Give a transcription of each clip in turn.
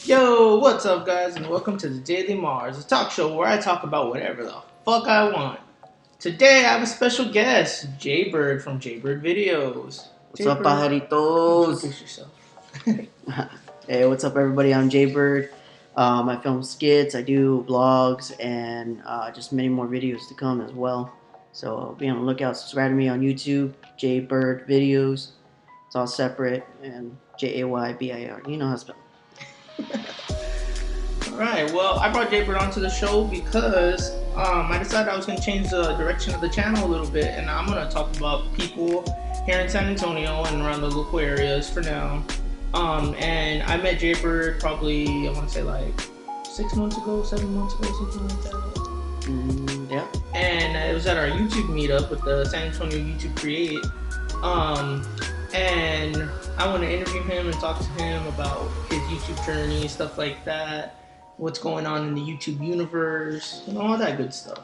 Yo, what's up, guys, and welcome to the Daily Marz, a talk show where I talk about whatever the fuck I want. Today, I have a special guest, Jaybird from Jaybird Videos. What's up, Jaybird, pajaritos? introduce yourself. Hey, what's up, everybody? I'm Jaybird. I film skits, I do vlogs, and just many more videos to come as well. So be on the lookout. Subscribe to me on YouTube, Jaybird Videos. It's all separate, and Jaybir. You know how to spell. Alright, well, I brought Jaybird onto the show because I decided I was going to change the direction of the channel a little bit, and I'm going to talk about people here in San Antonio and around the local areas for now. And I met Jaybird probably, I want to say like 6 months ago, 7 months ago, something like that. Yeah. And it was at our YouTube meetup with the San Antonio YouTube Create. And I want to interview him and talk to him about his YouTube journey, stuff like that, what's going on in the YouTube universe, all that good stuff.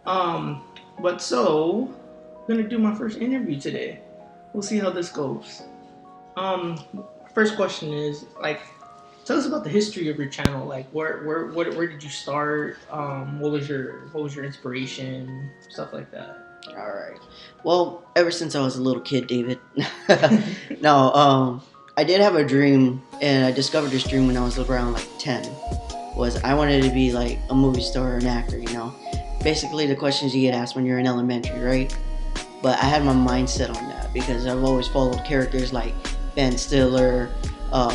But so, I'm gonna do my first interview today. We'll see how this goes. First question is tell us about the history of your channel. Like, where did you start? What was your inspiration? Stuff like that. All right. Well, ever since I was a little kid, David. No, I did have a dream, and I discovered this dream when I was around like 10. Was I wanted to be like a movie star or an actor, Basically the questions you get asked when you're in elementary, right? But I had my mindset on that because I've always followed characters like Ben Stiller,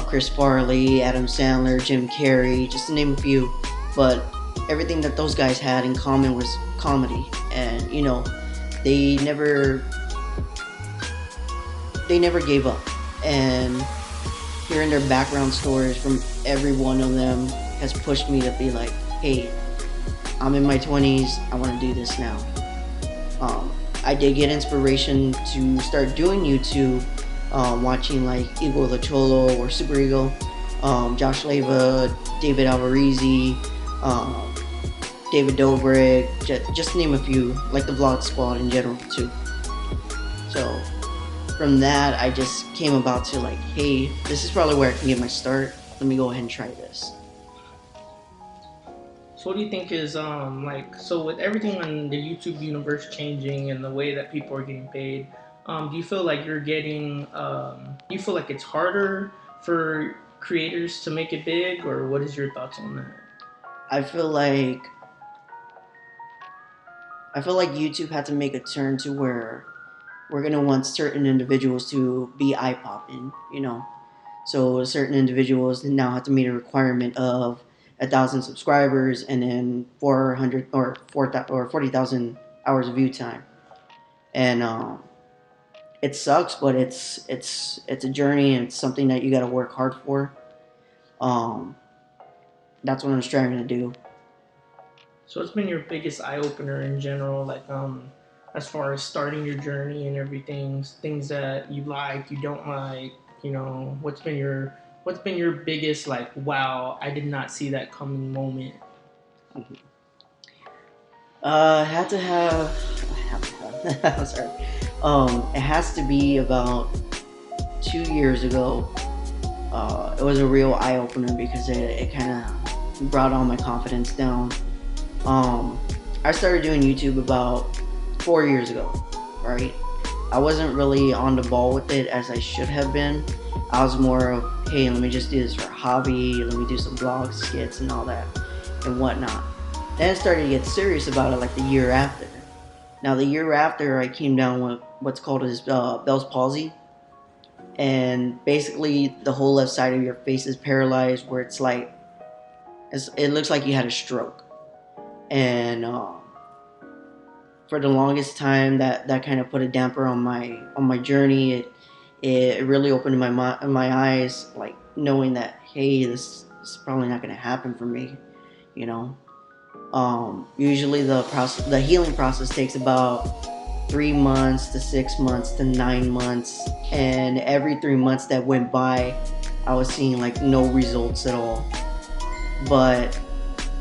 Chris Farley, Adam Sandler, Jim Carrey, just to name a few. But everything that those guys had in common was comedy, and they never gave up. And hearing their background stories from every one of them has pushed me to be like, hey, I'm in my 20s, I want to do this now. I did get inspiration to start doing YouTube, watching like Eagle the Cholo or Super Eagle, Josh Leva, David Alvarez, David Dobrik, just to name a few, like the Vlog Squad in general too. So from that, I just came about to like, hey, this is probably where I can get my start. Let me go ahead and try this. So what do you think is so with everything in the YouTube universe changing and the way that people are getting paid, do you feel like you're getting do you feel like it's harder for creators to make it big, or what is your thoughts on that? I feel like YouTube had to make a turn to where we're gonna want certain individuals to be eye popping, So certain individuals now have to meet a requirement of 1,000 subscribers and then 400 or 40,000 hours of view time, and it sucks, but it's a journey, and it's something that you got to work hard for. That's what I'm striving to do. So what's been your biggest eye opener in general, as far as starting your journey and everything, things that you like, you don't like, what's been your biggest wow, I did not see that coming moment? I have to have I'm sorry. It has to be about 2 years ago. It was a real eye opener because it kind of brought all my confidence down. I started doing YouTube about 4 years ago, right? I wasn't really on the ball with it as I should have been. I was more of, hey, let me just do this for a hobby, let me do some vlogs, skits, and all that, and whatnot. Then I started to get serious about it like the year after. Now, the year after, I came down with what's called Bell's palsy, and basically the whole left side of your face is paralyzed, where it's like, it looks like you had a stroke. And for the longest time, that kind of put a damper on my journey. It really opened my eyes, like knowing that, hey, this is probably not going to happen for me, Usually the healing process takes about 3 months to 6 months to 9 months, and every 3 months that went by, I was seeing like no results at all. But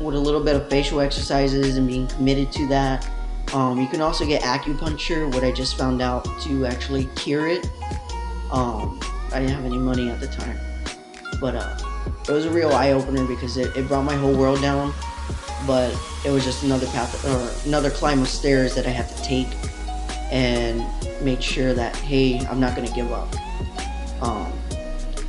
with a little bit of facial exercises and being committed to that, you can also get acupuncture, what I just found out, to actually cure it. I didn't have any money at the time, but it was a real eye opener because it brought my whole world down. But it was just another path or another climb of stairs that I had to take and make sure that, hey, I'm not gonna give up.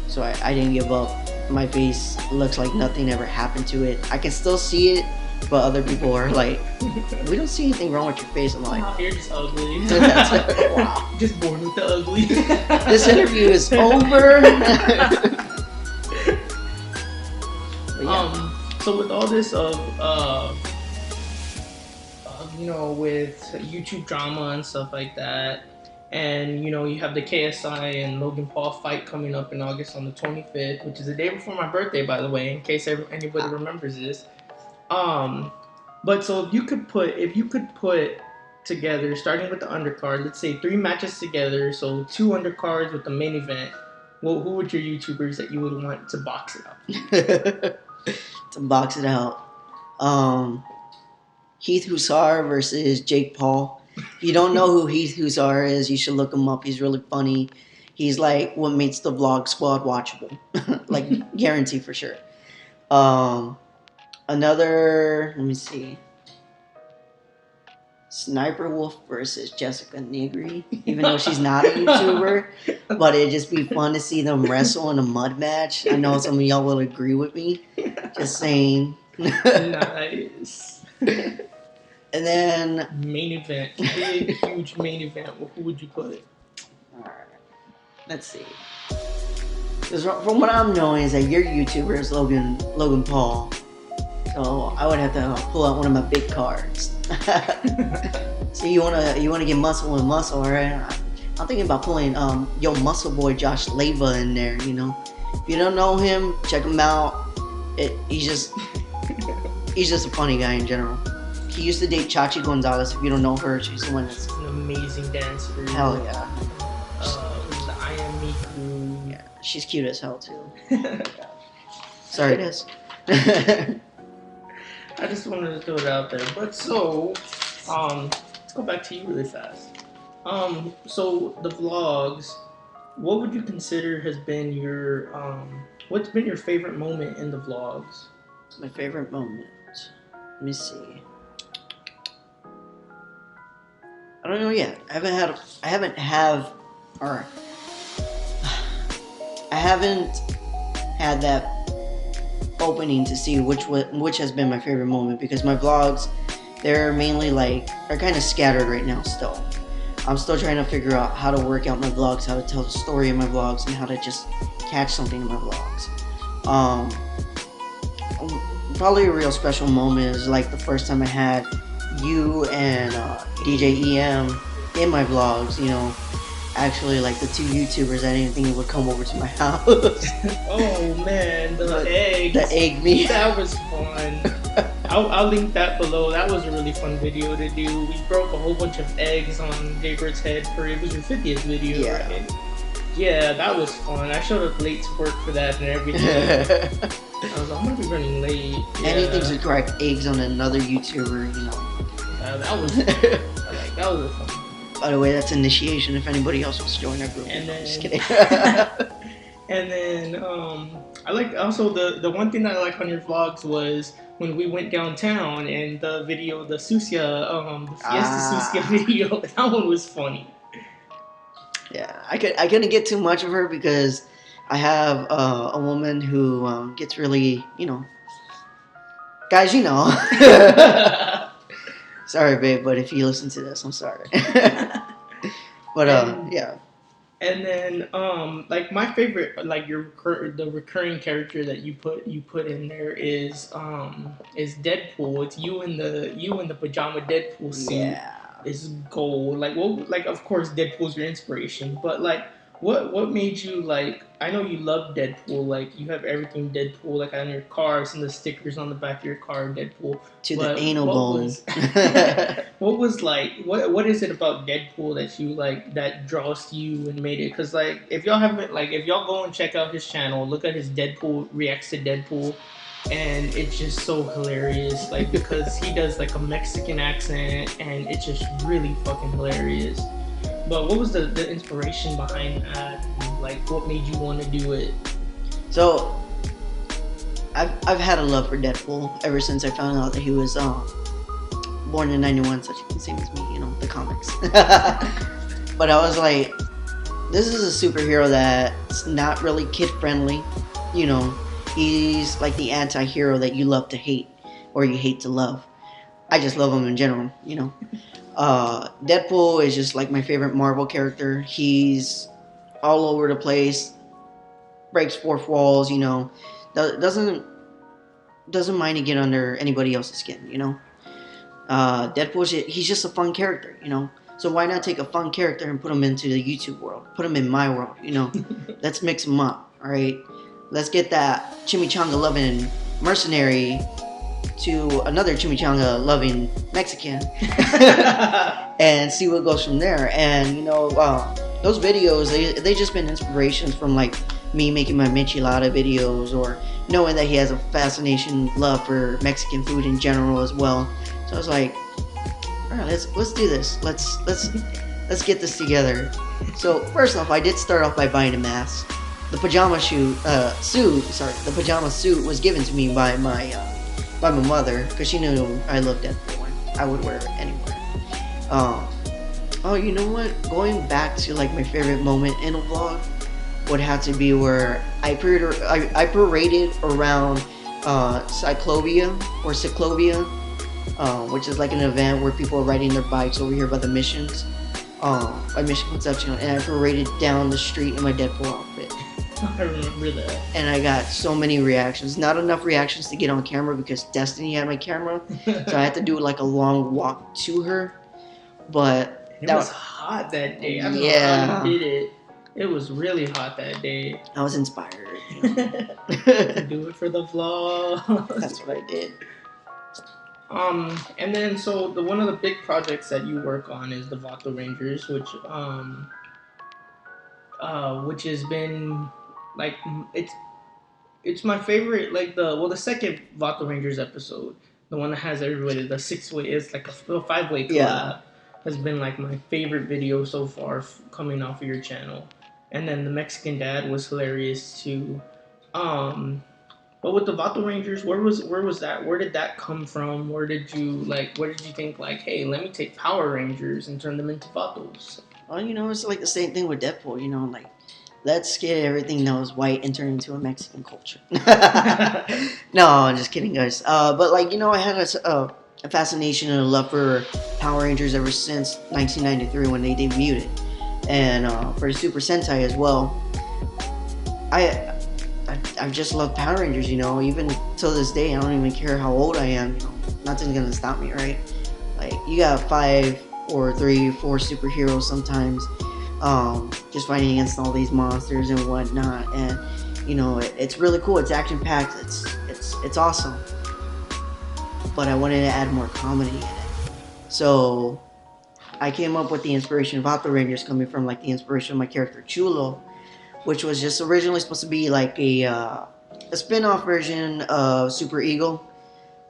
So I didn't give up. My face looks like nothing ever happened to it. I can still see it, but other people are like, we don't see anything wrong with your face. I'm like, you're just ugly. Wow. Just born with the ugly. This interview is over. Yeah. So with all this with YouTube drama and stuff like that, and you have the KSI and Logan Paul fight coming up in August on the 25th, which is the day before my birthday, by the way, in case anybody remembers this. But so if you could put together, starting with the undercard, let's say 3 matches together, so 2 undercards with the main event. Well, who would your YouTubers that you would want to box it out? To box it out. Heath Hussar versus Jake Paul. If you don't know who Heath Hussar is, you should look him up. He's really funny. He's like what makes the Vlog Squad watchable. Like, guarantee for sure. Another, let me see. Sniper Wolf versus Jessica Nigri. Even though she's not a YouTuber, but it'd just be fun to see them wrestle in a mud match. I know some of y'all will agree with me. Just saying. Nice. And then main event, big huge main event. Well, who would you put? All right. Let's see. Because from what I'm knowing is that your YouTuber is Logan Paul. So I would have to pull out one of my big cards. So you wanna get muscle with muscle, right? I'm thinking about pulling Yo Muscle Boy Josh Leva in there. If you don't know him, check him out. He's just a funny guy in general. He used to date Chachi Gonzalez. If you don't know her, she's the one that's an amazing dancer. Hell yeah. The I Am Me crew. Yeah, she's cute as hell too. Sorry, Des. I just wanted to throw it out there. But so, let's go back to you really fast. So the vlogs, what would you consider has been your what's been your favorite moment in the vlogs? My favorite moment. Let me see. I don't know yet. I haven't had that opening to see which has been my favorite moment, because my vlogs, they're mainly are kind of scattered right now still. I'm still trying to figure out how to work out my vlogs, how to tell the story in my vlogs, and how to just catch something in my vlogs. Probably a real special moment is like the first time I had you and DJ EM in my vlogs. Actually, like the 2 YouTubers I didn't think would come over to my house. Oh man, the eggs. The egg meat. That was fun. I'll link that below. That was a really fun video to do. We broke a whole bunch of eggs on Jaybirds' head for it was your 50th video, yeah. Right? Yeah, that was fun. I showed up late to work for that and everything. I was like, I'm gonna be running late. Yeah. Anything to crack eggs on another YouTuber, that was that was a fun one. By the way, that's initiation if anybody else wants to join our group. And then, just kidding. And then I like also the one thing that I like on your vlogs was when we went downtown and the video, the Susia, the Fiesta Susia video. That one was funny. Yeah, I couldn't get too much of her because I have a woman who gets really, guys, Sorry, babe, but if you listen to this, I'm sorry. But yeah. And then like my favorite, like the recurring character that you put in there is Deadpool. It's you in the pajama Deadpool suit. Yeah. Is gold. Like of course Deadpool's your inspiration, but like what made you like? I know you love Deadpool. Like you have everything Deadpool, like on your cars and the stickers on the back of your car, Deadpool. To the anal bone. What was like? What is it about Deadpool that you like that draws to you and made it? Because like if y'all go and check out his channel, look at his Deadpool reacts to Deadpool. And it's just so hilarious, like because he does like a Mexican accent, and it's just really fucking hilarious. But what was the inspiration behind that? And, like, what made you want to do it? So, I've had a love for Deadpool ever since I found out that he was born in '91, such the same as me, you know, the comics. But I was like, this is a superhero that's not really kid friendly. You know, he's like the anti-hero that you love to hate or you hate to love. I just love him in general, you know. Deadpool is just like my favorite Marvel character. He's all over the place, breaks fourth walls, you know, doesn't mind to get under anybody else's skin, you know. Deadpool, he's just a fun character, you know. So why not take a fun character and put him into the YouTube world? Put him in my world, you know. Let's mix him up, all right? Let's get that chimichanga loving mercenary to another chimichanga loving Mexican and see what goes from there. And you know, those videos they just been inspirations from like me making my michelada videos, or knowing that he has a fascination love for Mexican food in general as well. So I was like, all right, let's do this. Let's get this together. So first off, I did start off by buying a mask. The pajama suit was given to me by my mother because she knew I loved Deadpool and I would wear it anywhere. Oh, you know what? Going back to like my favorite moment in a vlog would have to be where I paraded around Cyclovia, which is like an event where people are riding their bikes over here by the missions, by Mission Concepcion, and I paraded down the street in my Deadpool outfit. I remember that. And I got so many reactions. Not enough reactions to get on camera because Destiny had my camera, so I had to do like a long walk to her. But it was hot that day. I don't know how you did it. It was really hot that day. I was inspired. You know? Do it for the vlog. That's what I did. And then so one of the big projects that you work on is the Vato Rangers, which has been like it's my favorite, like the second Vato Rangers episode, the one that has everybody, the 6-way, it's like a 5-way collab, has been like my favorite video so far coming off of your channel. And then the Mexican dad was hilarious too. But with the Vato Rangers, where was that? Where did that come from? Where did you think like, hey, let me take Power Rangers and turn them into Vatos? Well, you know, it's like the same thing with Deadpool. You know, like let's get everything that was white and turn it into a Mexican culture. No, I'm just kidding, guys. But like, you know, I had a fascination and a love for Power Rangers ever since 1993 when they debuted, and for Super Sentai as well. I've just loved Power Rangers, you know, even till this day. I don't even care how old I am, you know, nothing's gonna stop me, right? Like, you got 5 or 3 or 4 superheroes sometimes, just fighting against all these monsters and whatnot, and you know, it's really cool. It's action packed. It's awesome. But I wanted to add more comedy in it, so I came up with the inspiration of Vato Rangers coming from like the inspiration of my character Chulo, which was just originally supposed to be like a spin-off version of Super Eagle,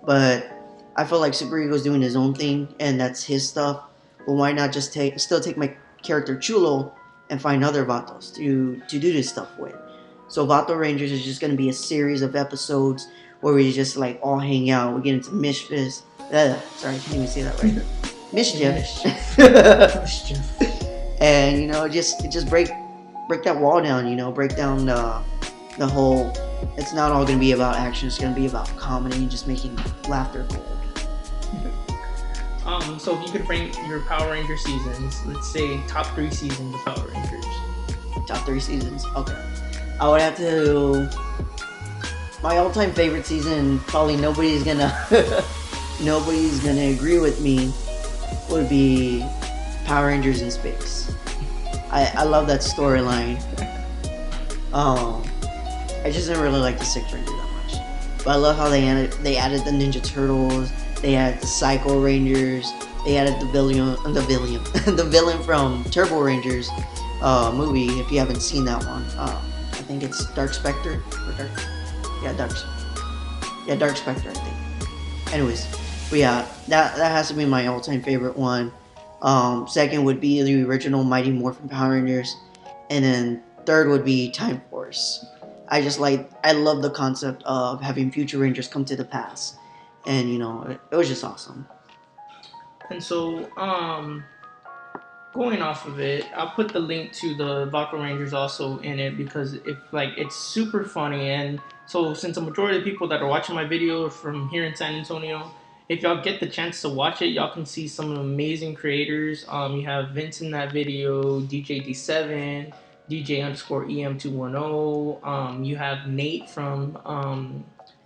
but I felt like Super Eagle's doing his own thing, and that's his stuff. But why not just still take my character Chulo and find other Vatos to do this stuff with? So Vato Rangers is just going to be a series of episodes where we just like all hang out. We get into mischief. Sorry, I can't even say that right. Mischief. And you know, just break that wall down, you know, break down the whole, it's not all going to be about action, it's going to be about comedy and just making laughter gold. So if you could rank your Power Ranger seasons, let's say top 3 seasons of Power Rangers. Top 3 seasons, okay. I would have to, my all-time favorite season, probably nobody's gonna agree with me, would be Power Rangers in Space. I love that storyline. I just didn't really like the Sixth Ranger that much, but I love how they added the Ninja Turtles. They added the Psycho Rangers. They added the villain from Turbo Rangers movie. If you haven't seen that one, I think it's Dark Spectre or Dark Spectre, I think. Anyways, but yeah, that has to be my all-time favorite one. Second would be the original Mighty Morphin Power Rangers, and then third would be Time Force. I love the concept of having future Rangers come to the past, and it was just awesome. And so, going off of it, I'll put the link to the Vaca Rangers also in it because it's super funny. And so since the majority of the people that are watching my video are from here in San Antonio, if y'all get the chance to watch it, y'all can see some amazing creators. You have Vince in that video, DJ D7, DJ underscore EM210. You have Nate from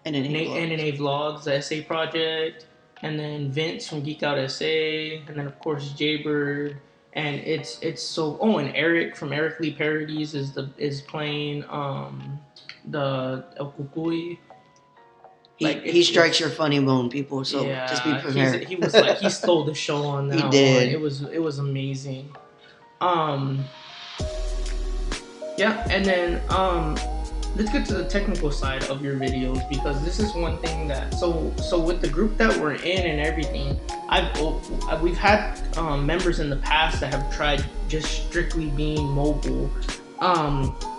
NNA Vlogs, the SA Project, and then Vince from Geek Out SA, and then of course Jaybird, and it's so. Oh, and Eric from Eric Lee Parodies is playing the El Cucuy. He strikes your funny bone, people. So yeah, just be prepared. He was like he stole the show on that. He did. One. It was amazing. Yeah, and then let's get to the technical side of your videos because this is one thing that so with the group that we're in and everything, we've had members in the past that have tried just strictly being mobile,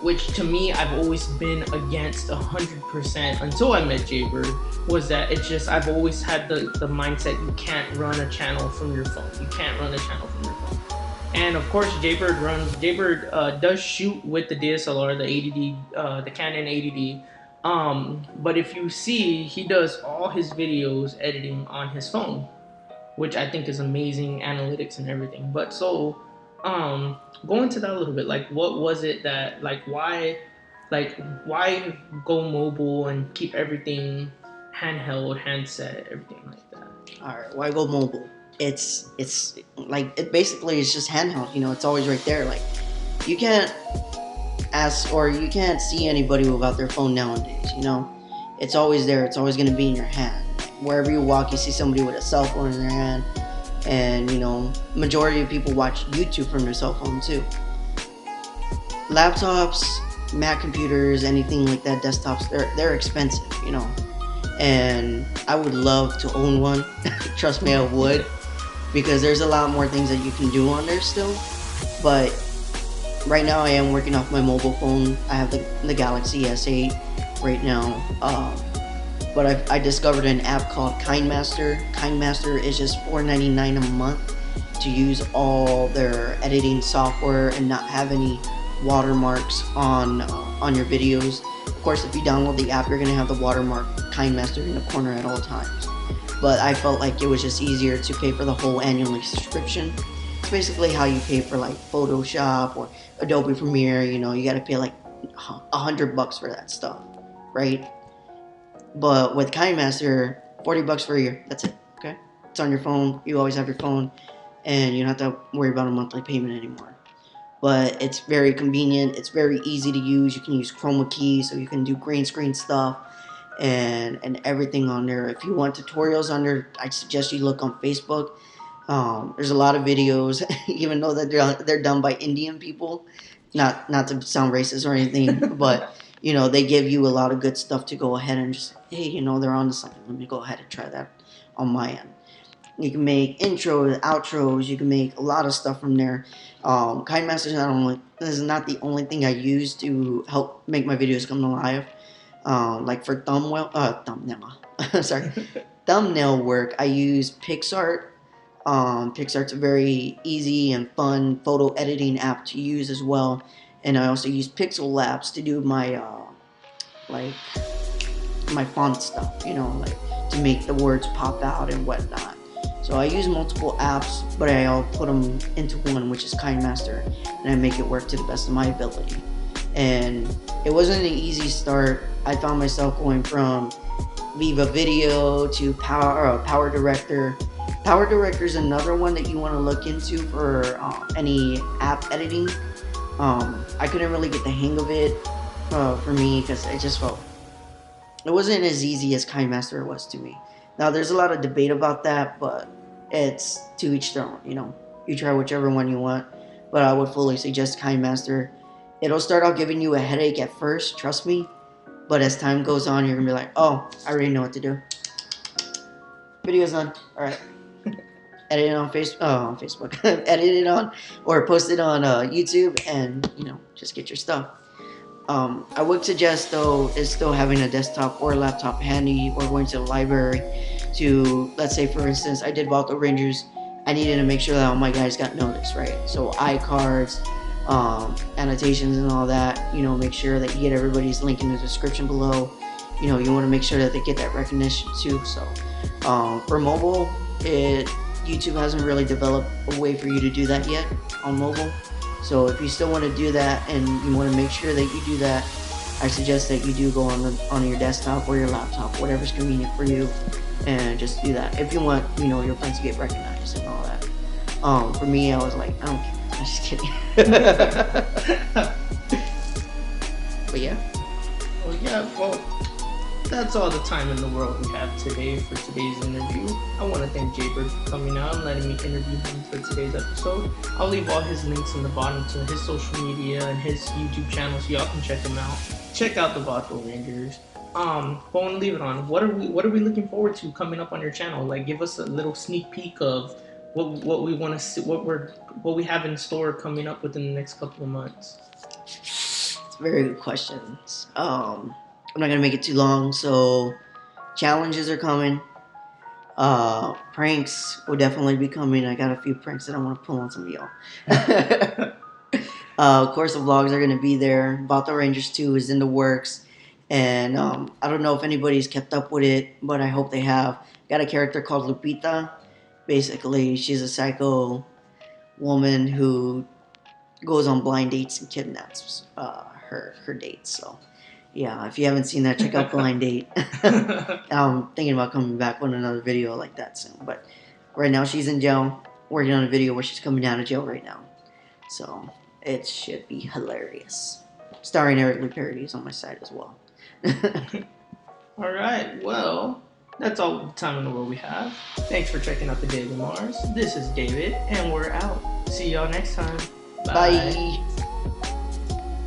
which to me I've always been against 100% until I met Jaybird. Was that it's just I've always had the mindset you can't run a channel from your phone. You can't run a channel from your phone. And of course, Jaybird does shoot with the DSLR, the 80D, the Canon 80D. But if you see, he does all his videos editing on his phone, which I think is amazing, analytics and everything. But so, go into that a little bit. Like, what was it that, why go mobile and keep everything handheld, handset, everything like that? All right, why go mobile? It's like it basically is just handheld. It's always right there. Like you can't ask or you can't see anybody without their phone nowadays. It's always there. It's always going to be in your hand. Wherever you walk, you see somebody with a cell phone in their hand, and majority of people watch YouTube from their cell phone too. Laptops, Mac computers, anything like that, desktops, they're expensive. And I would love to own one. Trust me, I would. Because there's a lot more things that you can do on there still. But right now I am working off my mobile phone. I have the Galaxy S8 right now. But I discovered an app called KindMaster. KindMaster is just $4.99 a month to use all their editing software and not have any watermarks on your videos. Of course, if you download the app, you're going to have the watermark KindMaster in the corner at all times. But I felt like it was just easier to pay for the whole annual subscription. It's basically how you pay for like Photoshop or Adobe Premiere. You got to pay like $100 for that stuff, right? But with KindMaster, $40 for a year. That's it. Okay, it's on your phone. You always have your phone, and you don't have to worry about a monthly payment anymore. But it's very convenient. It's very easy to use. You can use chroma keys, so you can do green screen stuff. And everything on there. If you want tutorials on there, I suggest you look on Facebook. There's a lot of videos, even though that they're done by Indian people. Not to sound racist or anything, but they give you a lot of good stuff to go ahead and just hey, they're on to something. Let me go ahead and try that on my end. You can make intros, outros. You can make a lot of stuff from there. KindMaster is not the only thing I use to help make my videos come to life. Like for thumbnail work, I use PixArt. PixArt's a very easy and fun photo editing app to use as well, and I also use Pixel Labs to do my my font stuff, to make the words pop out and whatnot. So I use multiple apps, but I'll put them into one, which is KindMaster, and I make it work to the best of my ability. And it wasn't an easy start. I found myself going from Viva Video to Power Director. Power Director is another one that you want to look into for any app editing. I couldn't really get the hang of it for me because it wasn't as easy as KindMaster was to me. Now there's a lot of debate about that, but it's to each their own. You try whichever one you want, but I would fully suggest KindMaster. It'll start out giving you a headache at first, trust me. But as time goes on, you're going to be like, oh, I already know what to do. Video's done. All right. Edit it on Facebook. Edit it on or post it on YouTube and, just get your stuff. I would suggest though is still having a desktop or a laptop handy, or going to the library to, let's say for instance, I did Vato Rangers. I needed to make sure that all my guys got noticed, right? So iCards, annotations and all that. You know, make sure that you get everybody's link in the description below. You know, you want to make sure that they get that recognition too. So for mobile, YouTube hasn't really developed a way for you to do that yet on mobile. So if you still want to do that and you want to make sure that you do that, I suggest that you do go on your desktop or your laptop, whatever's convenient for you, and just do that. If you want, you know, your friends to get recognized and all that. For me, I was like, I don't care. I'm just kidding. But yeah. Well, yeah, well, that's all the time in the world we have today for today's interview. I want to thank Jaybird for coming out and letting me interview him for today's episode. I'll leave all his links in the bottom to his social media and his YouTube channel so y'all can check him out. Check out the Vato Rangers. But I want to leave it on. What are we looking forward to coming up on your channel? Like, give us a little sneak peek of what we want to see, what we have in store coming up within the next couple of months. It's very good questions. I'm not gonna make it too long. So challenges are coming. Pranks will definitely be coming. I got a few pranks that I want to pull on some of y'all. Of course, the vlogs are gonna be there. Vato Rangers 2 is in the works, and I don't know if anybody's kept up with it, but I hope they have. Got a character called Lupita. Basically, she's a psycho woman who goes on blind dates and kidnaps her dates. So yeah, if you haven't seen that, check out Blind Date. I'm thinking about coming back with another video like that soon. But right now she's in jail, working on a video where she's coming out of jail right now. So it should be hilarious. Starring Eric Lee Parodies on my side as well. All right, well, that's all the time in the world we have. Thanks for checking out the Daily Marz. This is David, and we're out. See y'all next time. Bye.